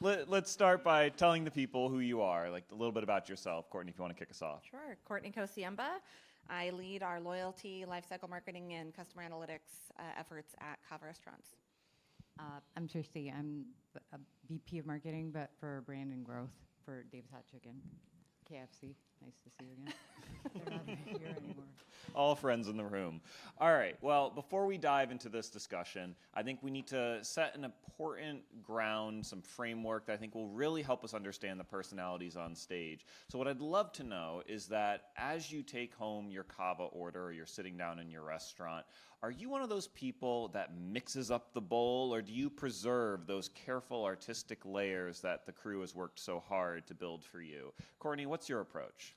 Let's start by telling the people who you are, like a little bit about yourself. Courtney, if you want to kick us off. Sure. Courtney Kociemba. I lead our loyalty, lifecycle marketing, and customer analytics efforts at CAVA restaurants. I'm Srishti. I'm a VP of marketing, but for brand and growth for Dave's Hot Chicken, KFC. Nice to see you again. They're not here anymore. All friends in the room. All right, well, before we dive into this discussion, I think we need to set an important ground, some framework that I think will really help us understand the personalities on stage. So what I'd love to know is that as you take home your CAVA order or you're sitting down in your restaurant, are you one of those people that mixes up the bowl, or do you preserve those careful artistic layers that the crew has worked so hard to build for you? Courtney, what's your approach?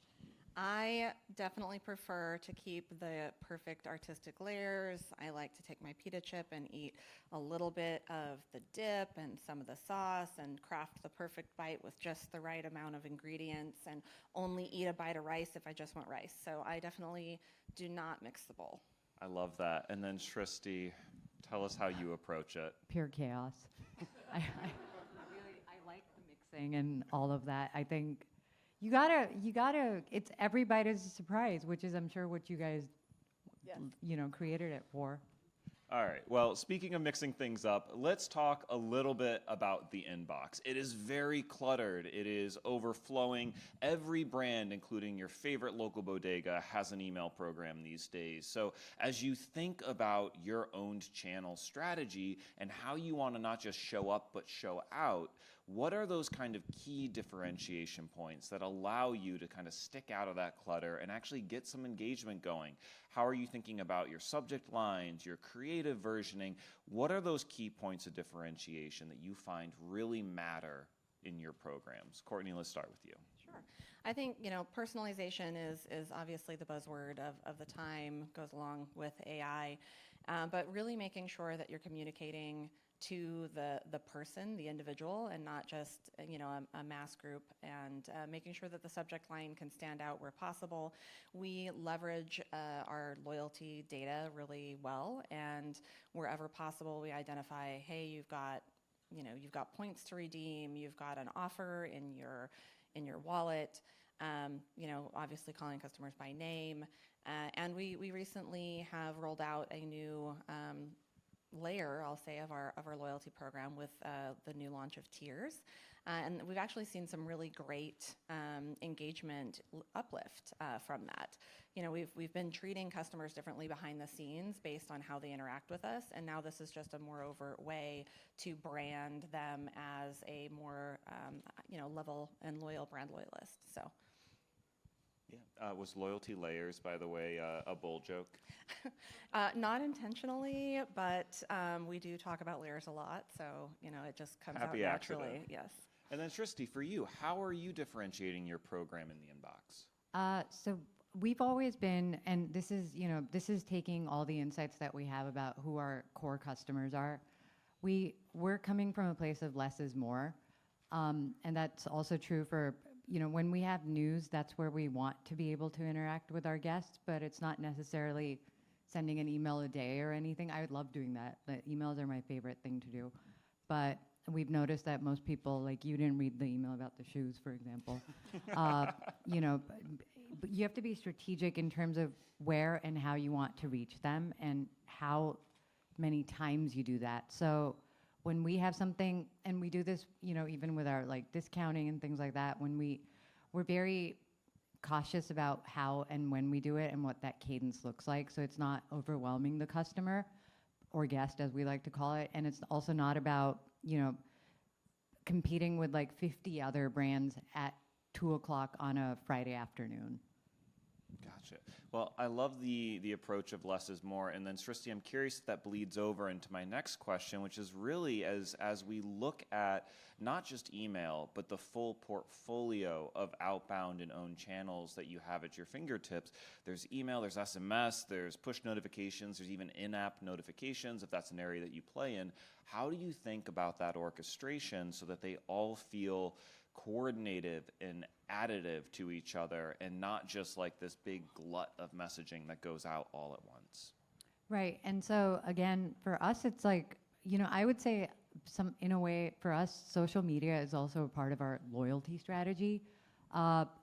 I definitely prefer to keep the perfect artistic layers. I like to take my pita chip and eat a little bit of the dip and some of the sauce and craft the perfect bite with just the right amount of ingredients and only eat a bite of rice if I just want rice. So I definitely do not mix the bowl. I love that. And then Srishti, tell us how you approach it. Pure chaos. I like the mixing and all of that. I think you gotta, it's every bite is a surprise, which is I'm sure what you guys, created it for. All right, well, speaking of mixing things up, let's talk a little bit about the inbox. It is very cluttered. It is overflowing. Every brand, including your favorite local bodega, has an email program these days. So as you think about your owned channel strategy and how you want to not just show up but show out, what are those kind of key differentiation points that allow you to kind of stick out of that clutter and actually get some engagement going? How are you thinking about your subject lines, your creative versioning? What are those key points of differentiation that you find really matter in your programs? Courtney, let's start with you. Sure. I think, personalization is obviously the buzzword of the time, goes along with AI, but really making sure that you're communicating to the person, the individual, and not just a mass group, and making sure that the subject line can stand out where possible. We leverage our loyalty data really well, and wherever possible, we identify, hey, you've got points to redeem, you've got an offer in your wallet. Obviously calling customers by name, and we recently have rolled out a new layer, I'll say, of our loyalty program with the new launch of tiers, and we've actually seen some really great engagement uplift from that. We've been treating customers differently behind the scenes based on how they interact with us, and now this is just a more overt way to brand them as a more level and loyal brand loyalist. So. Yeah. Was loyalty layers, by the way, a bowl joke? Not intentionally, but we do talk about layers a lot, so it just comes out naturally. Accident. Yes. And then Srishti, for you, how are you differentiating your program in the inbox? So we've always been, and this is taking all the insights that we have about who our core customers are. We're coming from a place of less is more, and that's also true for. When we have news, that's where we want to be able to interact with our guests, but it's not necessarily sending an email a day or anything. I would love doing that. The emails are my favorite thing to do. But we've noticed that most people, like you didn't read the email about the shoes, for example. But you have to be strategic in terms of where and how you want to reach them and how many times you do that. So when we have something, and we do this, even with our discounting and things like that, we're very cautious about how and when we do it and what that cadence looks like, so it's not overwhelming the customer or guest, as we like to call it, and it's also not about competing with 50 other brands at 2:00 on a Friday afternoon. Gotcha. Well, I love the approach of less is more. And then, Srishti, I'm curious if that bleeds over into my next question, which is really as we look at not just email, but the full portfolio of outbound and owned channels that you have at your fingertips. There's email, there's SMS, there's push notifications, there's even in-app notifications, if that's an area that you play in. How do you think about that orchestration so that they all feel coordinated and additive to each other and not just like this big glut of messaging that goes out all at once? Right. And so again, for us, it's I would say in a way, for us, social media is also a part of our loyalty strategy.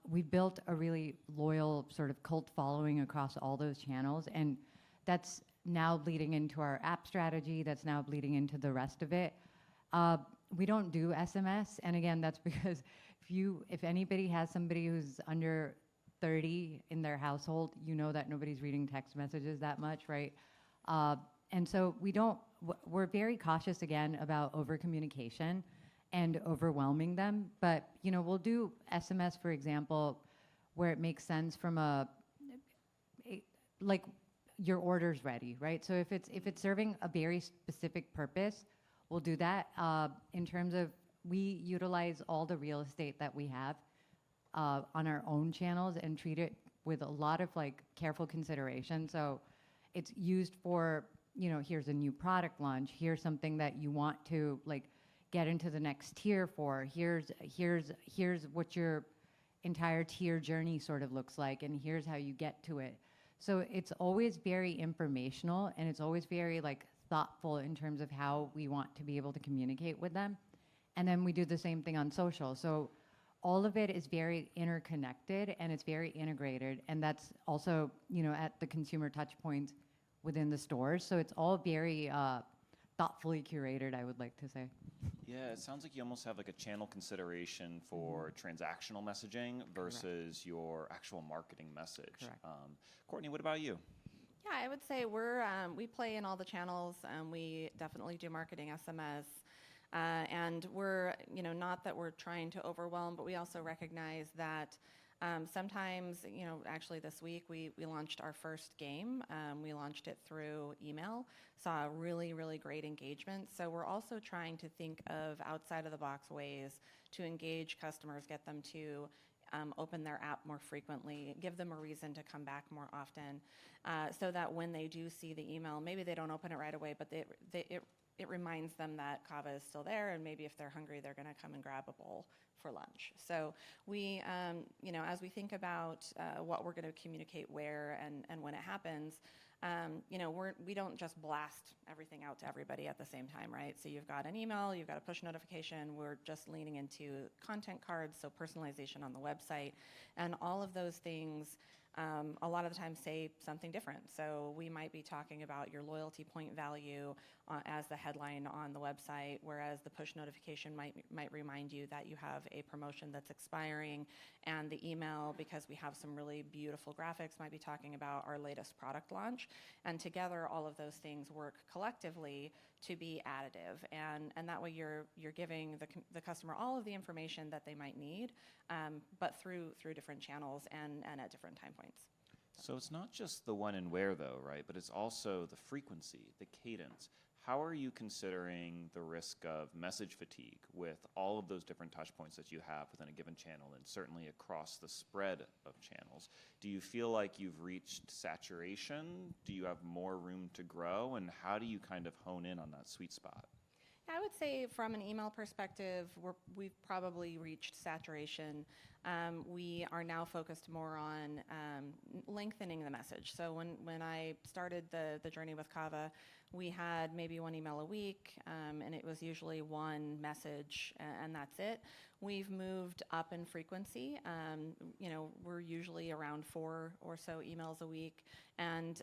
We built a really loyal sort of cult following across all those channels, and that's now bleeding into our app strategy. That's now bleeding into the rest of it. We don't do SMS, and again, that's because if anybody has somebody who's under 30 in their household, you know that nobody's reading text messages that much, right? And so we're very cautious again about over communication and overwhelming them. But we'll do SMS, for example, where it makes sense from like your order's ready, right? So if it's serving a very specific purpose, we'll do that. In terms of, we utilize all the real estate that we have on our own channels and treat it with a lot of careful consideration. So it's used for, here's a new product launch, here's something that you want to get into the next tier for, here's what your entire tier journey sort of looks like, and here's how you get to it. So it's always very informational, and it's always very thoughtful in terms of how we want to be able to communicate with them. And then we do the same thing on social. So all of it is very interconnected and it's very integrated. And that's also, at the consumer touch points within the stores. So it's all very thoughtfully curated, I would like to say. Yeah, it sounds like you almost have a channel consideration for transactional messaging versus your actual marketing message. Correct. Courtney, what about you? Yeah, I would say we play in all the channels. We definitely do marketing SMS. And we're, not that we're trying to overwhelm, but we also recognize that sometimes, actually this week we launched our first game. We launched it through email, saw really, really great engagement. So we're also trying to think of outside of the box ways to engage customers, get them to open their app more frequently, give them a reason to come back more often, so that when they do see the email, maybe they don't open it right away, but it reminds them that CAVA is still there, and maybe if they're hungry, they're going to come and grab a bowl for lunch. So we, as we think about what we're going to communicate where and when it happens, we don't just blast everything out to everybody at the same time, right? So you've got an email, you've got a push notification. We're just leaning into content cards, so personalization on the website, and all of those things a lot of the time say something different. So we might be talking about your loyalty point value as the headline on the website, whereas the push notification might remind you that you have a promotion that's expiring, and the email, because we have some really beautiful graphics, might be talking about our latest product launch. And together, all of those things work collectively to be additive, and that way you're giving the customer all of the information that they might need, but through different channels and at different time points. So it's not just the when and where, though, right? But it's also the frequency, the cadence. How are you considering the risk of message fatigue with all of those different touch points that you have within a given channel, and certainly across the spread of channels? Do you feel like you've reached saturation? Do you have more room to grow? And how do you kind of hone in on that sweet spot? I would say from an email perspective, we've probably reached saturation. We are now focused more on lengthening the message. So when I started the journey with CAVA, we had maybe one email a week, and it was usually one message, and that's it. We've moved up in frequency. We're usually around 4 or so emails a week, and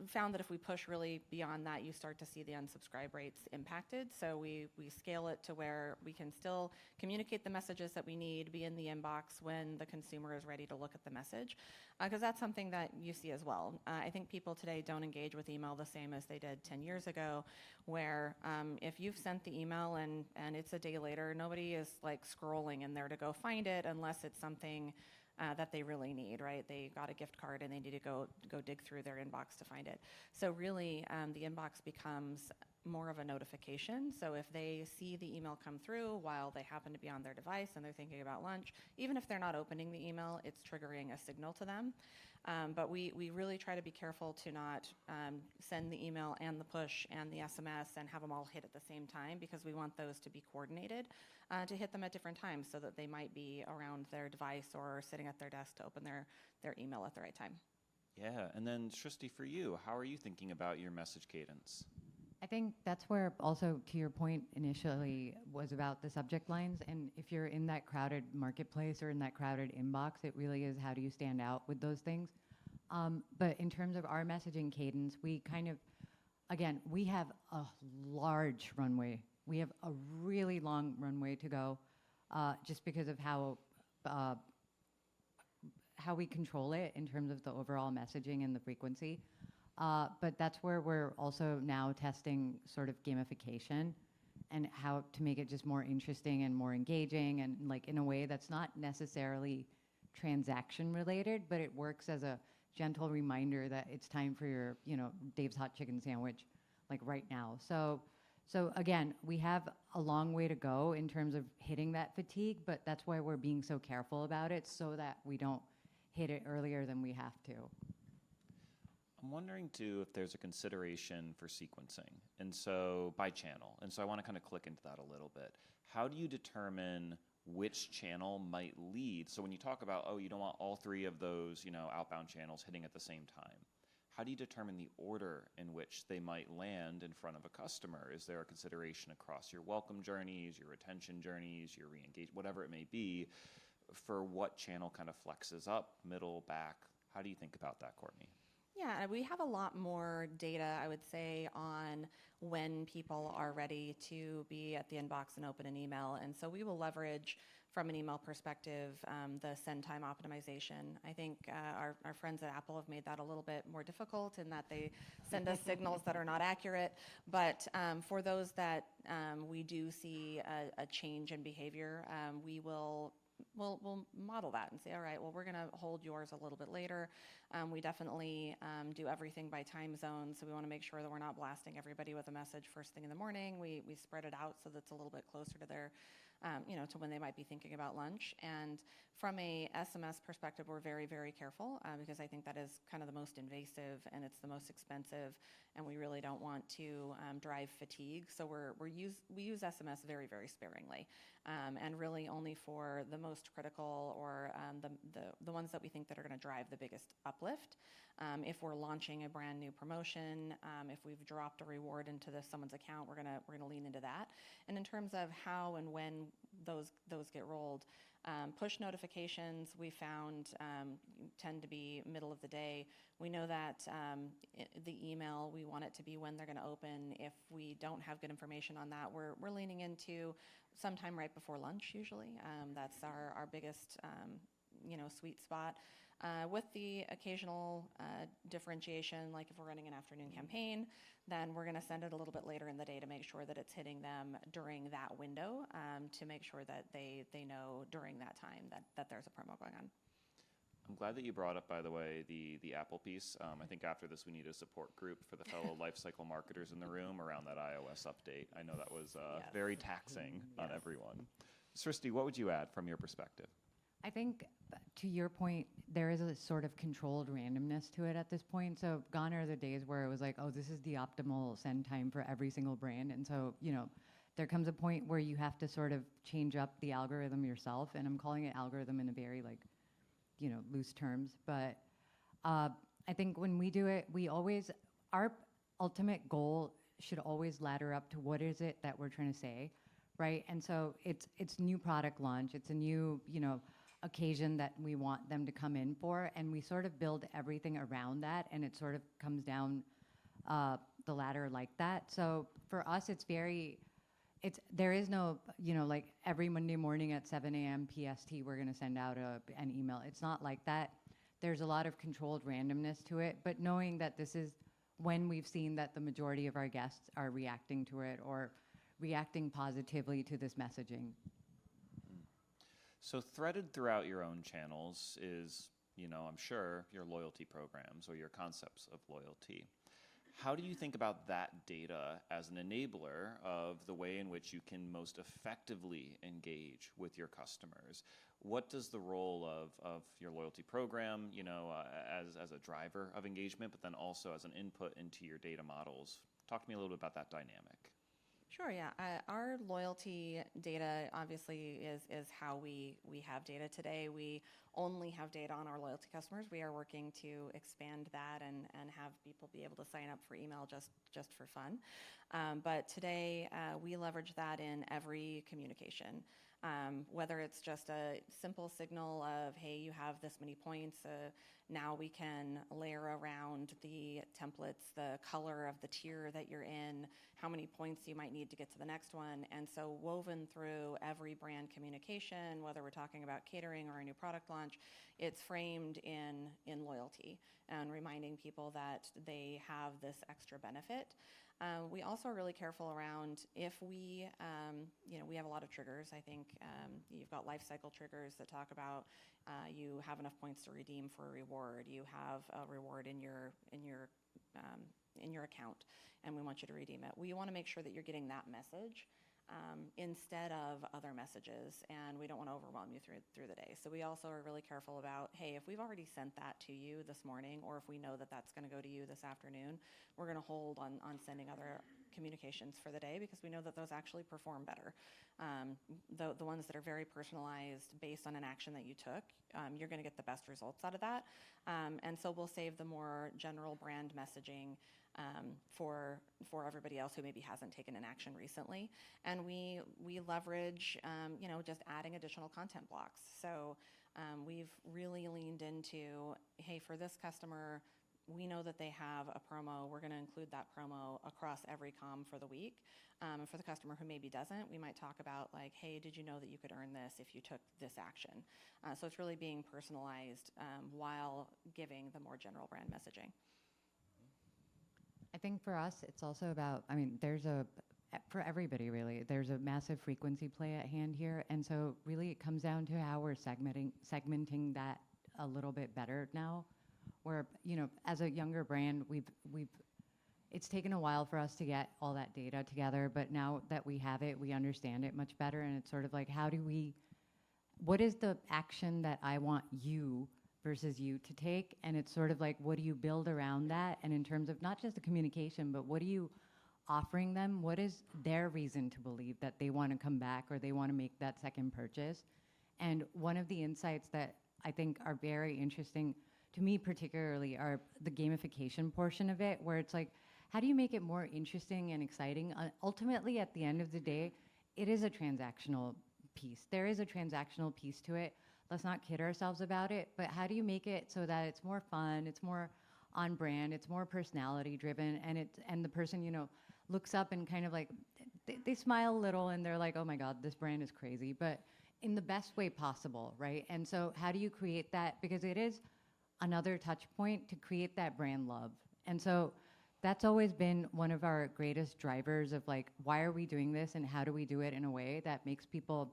found that if we push really beyond that, you start to see the unsubscribe rates impacted. So we scale it to where we can still communicate the messages that we need, be in the inbox when the consumer is ready to look at the message, because that's something that you see as well. I think people today don't engage with email the same as they did 10 years ago, where if you've sent the email and it's a day later, nobody is scrolling in there to go find it unless it's something that they really need, right? They got a gift card and they need to go dig through their inbox to find it. So really, the inbox becomes more of a notification. So if they see the email come through while they happen to be on their device and they're thinking about lunch, even if they're not opening the email, it's triggering a signal to them. But we really try to be careful to not send the email and the push and the SMS and have them all hit at the same time, because we want those to be coordinated to hit them at different times, so that they might be around their device or sitting at their desk to open their email at the right time. Yeah, and then Srishti, for you, how are you thinking about your message cadence? I think that's where also, to your point initially, was about the subject lines. And if you're in that crowded marketplace or in that crowded inbox, it really is how do you stand out with those things. But in terms of our messaging cadence, we kind of, again, we have a large runway. We have a really long runway to go, just because of how we control it in terms of the overall messaging and the frequency. But that's where we're also now testing sort of gamification and how to make it just more interesting and more engaging, and like in a way that's not necessarily transaction related, but it works as a gentle reminder that it's time for your, Dave's hot chicken sandwich, like right now. So again, we have a long way to go in terms of hitting that fatigue, but that's why we're being so careful about it, so that we don't hit it earlier than we have to. I'm wondering too if there's a consideration for sequencing, and so by channel. And so I want to kind of click into that a little bit. How do you determine which channel might lead? So when you talk about, oh, you don't want all three of those, outbound channels hitting at the same time, how do you determine the order in which they might land in front of a customer? Is there a consideration across your welcome journeys, your retention journeys, your re-engage, whatever it may be, for what channel kind of flexes up, middle, back? How do you think about that, Courtney? Yeah, we have a lot more data, I would say, on when people are ready to be at the inbox and open an email. And so we will leverage, from an email perspective, the send time optimization. I think our friends at Apple have made that a little bit more difficult in that they send us signals that are not accurate. But for those that we do see a change in behavior, we'll model that and say, all right, well, we're going to hold yours a little bit later. We definitely do everything by time zone, so we want to make sure that we're not blasting everybody with a message first thing in the morning. We spread it out so that's a little bit closer to their, to when they might be thinking about lunch. And from a SMS perspective, we're very, very careful because I think that is kind of the most invasive and it's the most expensive, and we really don't want to drive fatigue. So we use SMS very, very sparingly, and really only for the most critical or the ones that we think that are going to drive the biggest uplift. If we're launching a brand new promotion, if we've dropped a reward into someone's account, we're gonna lean into that. And in terms of how and when those get rolled, push notifications we found tend to be middle of the day. We know that the email, we want it to be when they're going to open. If we don't have good information on that, we're leaning into sometime right before lunch usually. That's our biggest sweet spot. With the occasional differentiation, like if we're running an afternoon campaign, then we're going to send it a little bit later in the day to make sure that it's hitting them during that window, to make sure that they know during that time that there's a promo going on. I'm glad that you brought up, by the way, the Apple piece. I think after this we need a support group for the fellow Lifecycle marketers in the room around that iOS update. I know that was Yes. very taxing on Yes. everyone. Srishti, what would you add from your perspective? I think, to your point, there is a sort of controlled randomness to it at this point. So gone are the days where it was like, oh, this is the optimal send time for every single brand. And so, there comes a point where you have to sort of change up the algorithm yourself. And I'm calling it algorithm in a very loose terms. But I think when we do it, our ultimate goal should always ladder up to what is it that we're trying to say, right? And so it's new product launch. It's a new, occasion that we want them to come in for, and we sort of build everything around that, and it sort of comes down the ladder like that. So for us, there is no, every Monday morning at 7 a.m. PST, we're going to send out an email. It's not like that. There's a lot of controlled randomness to it, but knowing that this is when we've seen that the majority of our guests are reacting to it or reacting positively to this messaging. So threaded throughout your own channels is, I'm sure, your loyalty programs or your concepts of loyalty. How do you think about that data as an enabler of the way in which you can most effectively engage with your customers? What does the role of your loyalty program, as a driver of engagement, but then also as an input into your data models? Talk to me a little bit about that dynamic. Sure, yeah. Our loyalty data obviously is how we have data today. We only have data on our loyalty customers. We are working to expand that and have people be able to sign up for email just for fun. But today, we leverage that in every communication. Whether it's just a simple signal of, hey, you have this many points, now we can layer around the templates, the color of the tier that you're in, how many points you might need to get to the next one. And so woven through every brand communication, whether we're talking about catering or a new product launch, it's framed in loyalty and reminding people that they have this extra benefit. We also are really careful around if we, we have a lot of triggers. I think you've got Lifecycle triggers that talk about you have enough points to redeem for a reward. You have a reward in your account, and we want you to redeem it. We want to make sure that you're getting that message instead of other messages, and we don't want to overwhelm you through the day. So we also are really careful about, hey, if we've already sent that to you this morning, or if we know that that's going to go to you this afternoon, we're going to hold on sending other communications for the day because we know that those actually perform better. The ones that are very personalized based on an action that you took, you're going to get the best results out of that. And so we'll save the more general brand messaging for everybody else who maybe hasn't taken an action recently. And we leverage, just adding additional content blocks. So we've really leaned into, hey, for this customer, we know that they have a promo. We're going to include that promo across every comm for the week. And for the customer who maybe doesn't, we might talk about like, hey, did you know that you could earn this if you took this action? So it's really being personalized while giving the more general brand messaging. I think for us, it's also about, for everybody really, there's a massive frequency play at hand here. And so really it comes down to how we're segmenting that a little bit better now. Where, as a younger brand, it's taken a while for us to get all that data together, but now that we have it, we understand it much better. And it's sort of like, what is the action that I want you versus you to take? And it's sort of like, what do you build around that? And in terms of not just the communication, but what are you offering them? What is their reason to believe that they want to come back or they want to make that second purchase? And one of the insights that I think are very interesting to me particularly are the gamification portion of it, where it's like, how do you make it more interesting and exciting? Ultimately, at the end of the day, it is a transactional piece. There is a transactional piece to it. Let's not kid ourselves about it, but how do you make it so that it's more fun, it's more on brand, it's more personality driven, and the person, looks up and kind of like, they smile a little and they're like, oh my God, this brand is crazy, but in the best way possible, right? And so how do you create that? Because it is another touch point to create that brand love. And so that's always been one of our greatest drivers of like, why are we doing this and how do we do it in a way that makes people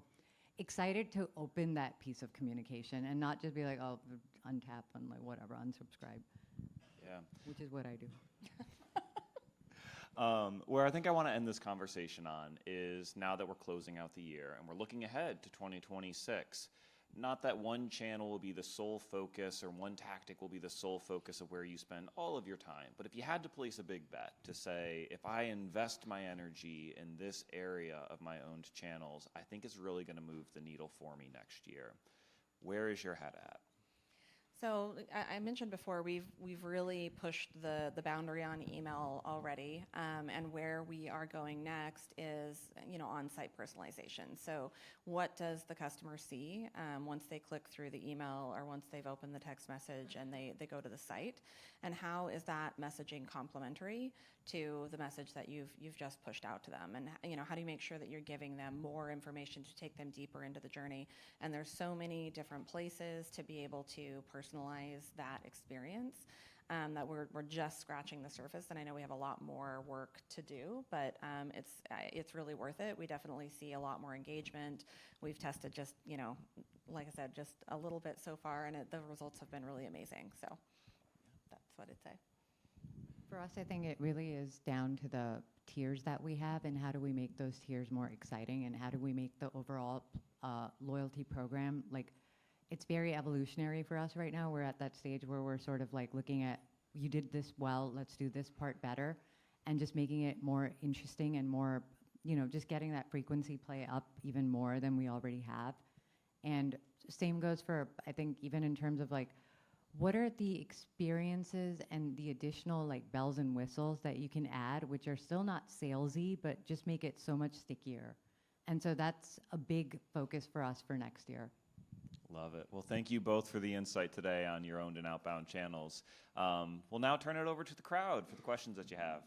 excited to open that piece of communication and not just be like, oh, untap and like whatever, unsubscribe. Yeah. Which is what I do. Where I think I want to end this conversation on is now that we're closing out the year and we're looking ahead to 2026. Not that one channel will be the sole focus or one tactic will be the sole focus of where you spend all of your time. But if you had to place a big bet to say, if I invest my energy in this area of my owned channels, I think it's really going to move the needle for me next year. Where is your head at? So I mentioned before, we've really pushed the boundary on email already, and where we are going next is on-site personalization. So what does the customer see once they click through the email or once they've opened the text message and they go to the site, and how is that messaging complementary to the message that you've just pushed out to them? And how do you make sure that you're giving them more information to take them deeper into the journey? And there's so many different places to be able to personalize that experience that we're just scratching the surface. And I know we have a lot more work to do, but it's really worth it. We definitely see a lot more engagement. We've tested just, like I said, just a little bit so far, and the results have been really amazing. So that's what I'd say. For us, I think it really is down to the tiers that we have and how do we make those tiers more exciting and how do we make the overall loyalty program, like, it's very evolutionary for us right now. We're at that stage where we're sort of like looking at, you did this well, let's do this part better, and just making it more interesting and more just getting that frequency play up even more than we already have. And same goes for, I think, even in terms of like, what are the experiences and the additional like bells and whistles that you can add, which are still not salesy, but just make it so much stickier. And so that's a big focus for us for next year. Love it. Well, thank you both for the insight today on your owned and outbound channels. We'll now turn it over to the crowd for the questions that you have.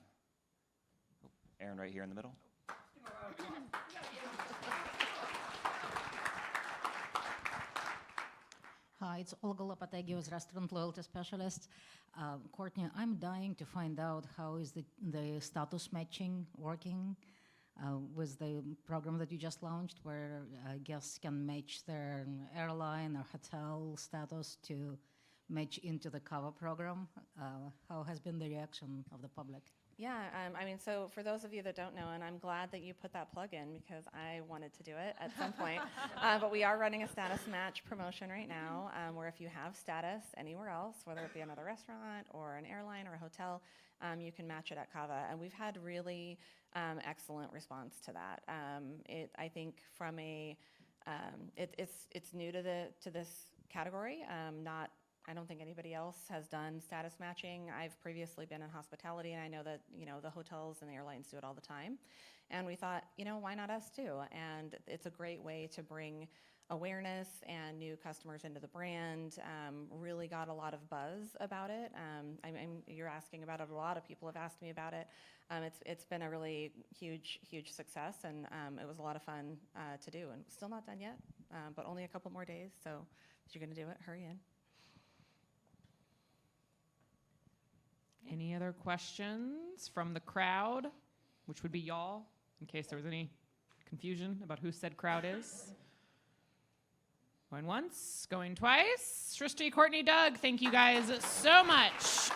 Aaron, right here in the middle. Hi, it's Olga Lopategios, restaurant loyalty specialist. Courtney, I'm dying to find out how is the status matching working with the program that you just launched, where guests can match their airline or hotel status to match into the CAVA program. How has been the reaction of the public? Yeah, I mean, so for those of you that don't know, and I'm glad that you put that plug in because I wanted to do it at some point, but we are running a status match promotion right now where if you have status anywhere else, whether it be another restaurant or an airline or a hotel, you can match it at CAVA. And we've had really excellent response to that. I think from it's new to this category, I don't think anybody else has done status matching. I've previously been in hospitality, and I know that the hotels and the airlines do it all the time. And we thought, why not us too? And it's a great way to bring awareness and new customers into the brand. Really got a lot of buzz about it. You're asking about it. A lot of people have asked me about it. It's been a really huge success, and it was a lot of fun to do. And still not done yet, but only a couple more days. So if you're going to do it, hurry in. Any other questions from the crowd, which would be y'all, in case there was any confusion about who said crowd is? Going once, going twice. Srishti, Courtney, Doug, thank you guys so much.